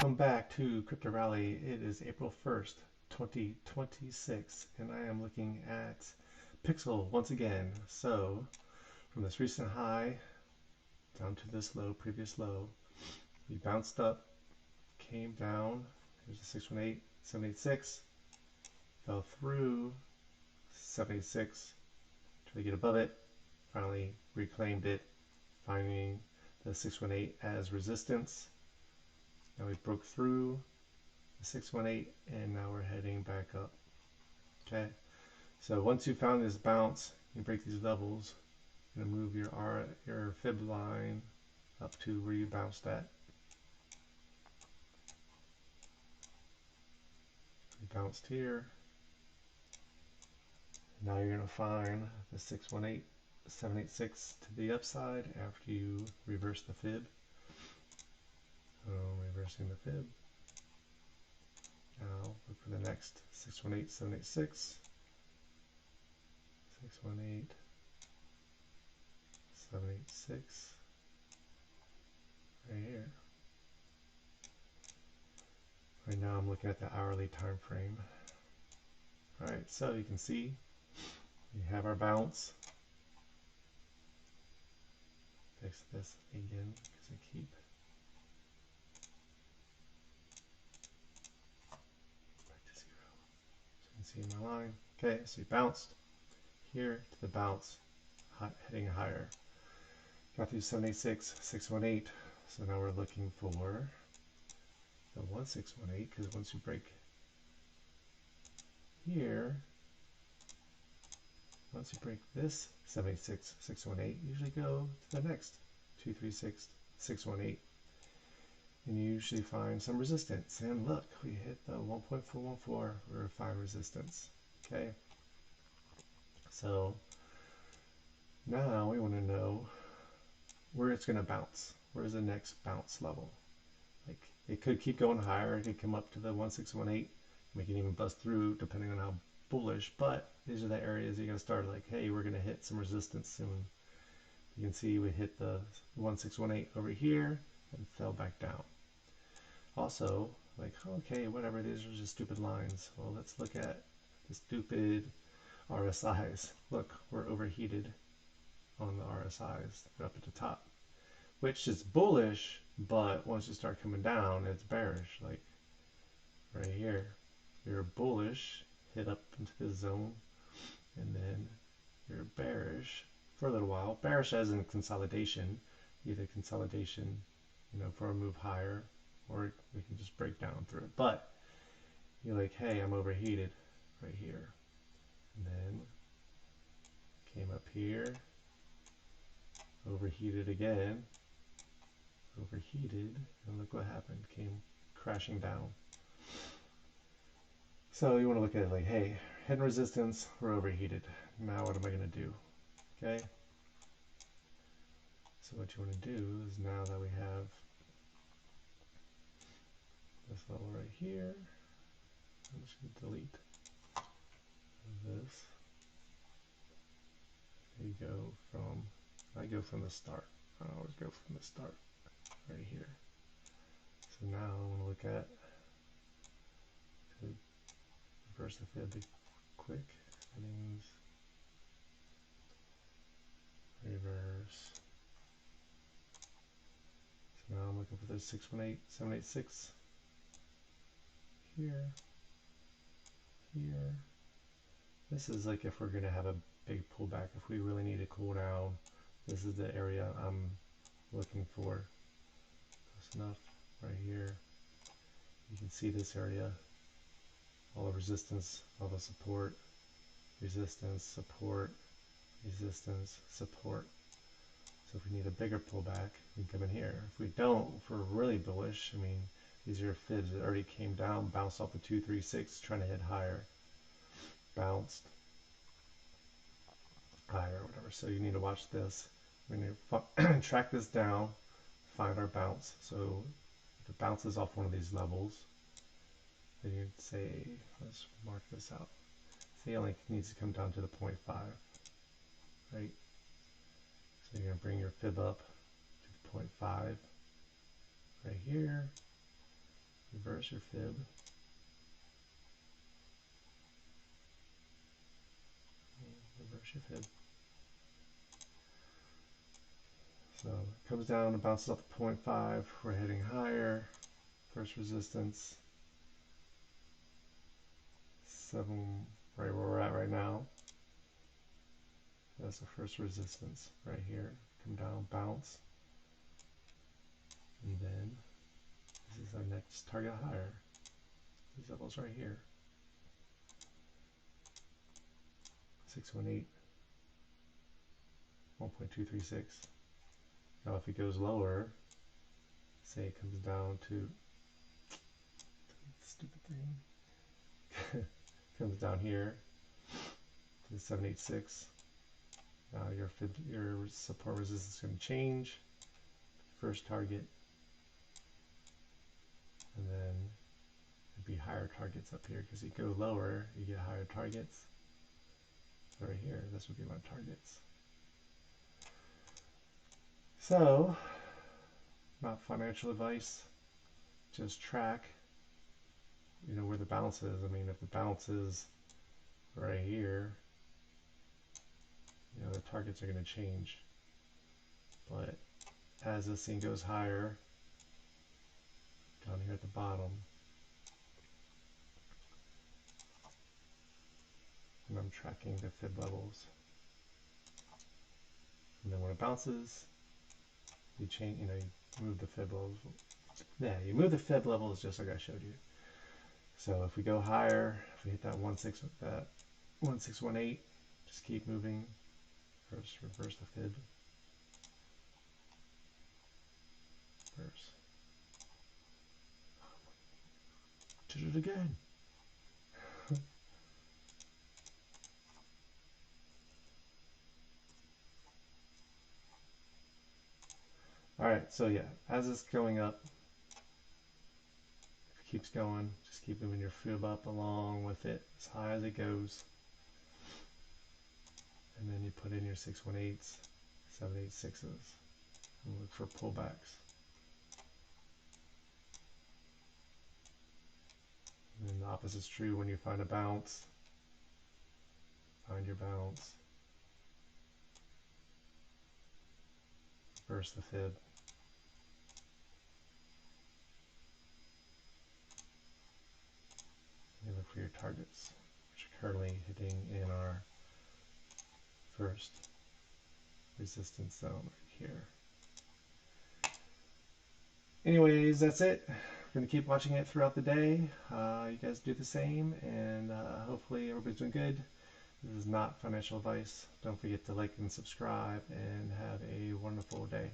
Welcome back to Crypto Rally. It is April 1st, 2026, and I am looking at Pixel once again. So, from this recent high down to this low, previous low, we bounced up, came down. Here's the 618, 786, fell through 786, tried to get above it, finally reclaimed it, finding the 618 as resistance. Now we broke through the 618 and now we're heading back up. Okay, so once you found this bounce, you break these levels, you're gonna move your fib line up to where you bounced at. You bounced here. Now you're gonna find the 618, 786 to the upside after you reverse the fib. Reversing the fib. Now look for the next 618, 786, 618, 786, right here. Right now I'm looking at the hourly time frame. Alright, so you can see we have our bounce. Fix this again because I keep see my line. Okay, so you bounced here to the bounce, heading higher. Got through 786, 618. So now we're looking for the 1618 because once you break here, once you break this 786, 618, usually go to the next 236, 618. And you usually find some resistance. And look, we hit the 1.414 for find resistance. Okay. So now we want to know where it's going to bounce. Where's the next bounce level? Like it could keep going higher. It could come up to the 1618. We can even bust through depending on how bullish. But these are the areas you're going to start like, hey, we're going to hit some resistance soon. You can see we hit the 1618 over here and fell back down. Also, like, okay, whatever, these are just stupid lines. Well, let's look at the stupid RSIs. Look, we're overheated on the RSIs. They're up at the top, which is bullish, but once you start coming down, it's bearish. Like right here, you're bullish, hit up into this zone, and then you're bearish for a little while. Bearish as in consolidation, either consolidation, for a move higher, or we can just break down through it. But you're like, hey, I'm overheated right here. And then came up here, overheated again, overheated, and look what happened, came crashing down. So you want to look at it like, hey, hidden resistance, we're overheated. Now what am I going to do? Okay. So what you want to do is now that we have this level right here, I'm just going to delete this. I go from the start. I always go from the start right here. So now I want to look at, to reverse the fib quick, settings, reverse. So now I'm looking for the 618, 786 here, here. This is like if we're going to have a big pullback, if we really need to cool down, this is the area I'm looking for. Close enough, right here. You can see this area, all the resistance, all the support, resistance, support, resistance, support. So if we need a bigger pullback, we can come in here. If we don't, if we're really bullish, I mean, these are fibs that already came down, bounced off the 236, trying to hit higher, bounced higher or whatever. So you need to watch this. We need to track this down, find our bounce. So if it bounces off one of these levels, then you'd say, let's mark this out. Say it only needs to come down to the 0.5, right? So you're going to bring your fib up to the 0.5 right here. reverse your fib. Reverse your fib. So it comes down and bounces off the 0.5. We're heading higher. First resistance. 7, right where we're at right now. That's the first resistance right here. Come down, bounce. And then this is our next target higher. These levels right here. 618. 1.236. Now if it goes lower, say it comes down to stupid thing. Comes down here to 786. Now your support resistance is going to change. First target, and then it'd be higher targets up here because you go lower, you get higher targets. Right here, this would be my targets. So, not financial advice, just track, you know, where the bounce is. I mean, if the bounce is right here, you know, the targets are going to change. But as this thing goes higher, down here at the bottom, and I'm tracking the fib levels. And then when it bounces, you change, you know, you move the fib levels. Yeah, you move the fib levels just like I showed you. So if we go higher, if we hit that 1618, just keep moving. First, reverse the fib. Reverse. Did it again. Alright, so yeah, as it's going up, if it keeps going, just keep moving your fib up along with it as high as it goes. And then you put in your 618s, 786s, and look for pullbacks. And then the opposite is true when you find a bounce. Find your bounce. Reverse the fib. And look for your targets, which are currently hitting in our first resistance zone right here. Anyways, that's it. We're going to keep watching it throughout the day. You guys do the same, and hopefully everybody's doing good. This is not financial advice. Don't forget to like and subscribe, and have a wonderful day.